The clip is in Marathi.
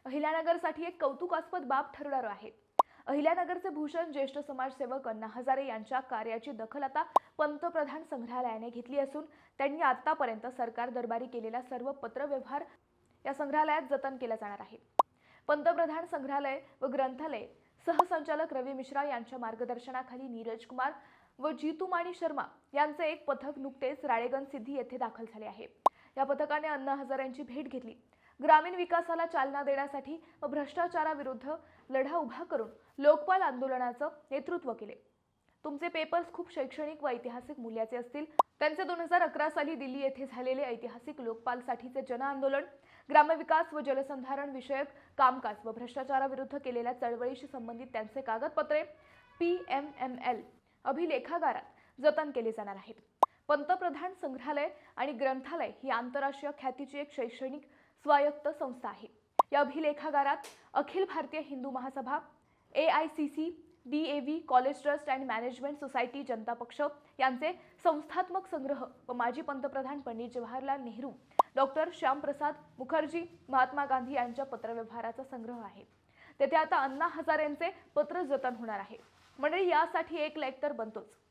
अहिल्यानगरसाठी एक कौतुकास्पद बाब ठरणार आहे। अहिल्यानगरचे भूषण ज्येष्ठ समाजसेवक अण्णा हजारे यांच्या कार्याची दखल आता पंतप्रधान संग्रहालयाने घेतली असून त्यांनी आतापर्यंत सरकार दरबारी केलेला सर्व पत्रव्यवहार या संग्रहालयात जतन केला जाणार आहे। पंतप्रधान संग्रहालय व ग्रंथालय सहसंचालक रवी मिश्रा यांच्या मार्गदर्शनाखाली नीरज कुमार व जितुमानी शर्मा यांचे एक पथक नुकतेच राळेगण सिद्धी येथे दाखल झाले आहे। या पथकाने अण्णा हजारेंची भेट घेतली, ग्रामीण विकासाला चालना देण्यासाठी व भ्रष्टाचाराविरुद्ध लढा उभा करून लोकपाल आंदोलनाचं नेतृत्व केले। तुमचे पेपर्स खूप शैक्षणिक व ऐतिहासिक मूल्याचे असतील। त्यांचे 2011 साली दिल्ली येथे झालेले ऐतिहासिक लोकपालसाठीचे जन आंदोलन, ग्रामविकास व जलसंधारण विषयक कामकाज व भ्रष्टाचाराविरुद्ध केलेल्या चळवळीशी संबंधित त्यांचे कागदपत्रे PMML अभिलेखागारात जतन केले जाणार आहेत। पंतप्रधान संग्रहालय आणि ग्रंथालय ही आंतरराष्ट्रीय ख्यातीची एक शैक्षणिक स्वायत्त संस्था आहे। या अभिलेखागारात Akhil Bharatiya Hindu Mahasabha, AICC, DAV, college trust and management society, Janata Paksha यांचे संस्थात्मक संग्रह व माजी पंतप्रधान पंडित जवाहरलाल नेहरू, डॉक्टर श्यामप्रसाद मुखर्जी, महात्मा गांधी यांच्या पत्रव्यवहाराचा संग्रह आहे। तेथे आता अण्णा हजारेंचे पत्र जतन होणार आहे। मंडळी, यासाठी एक लाईक तर बनतोच।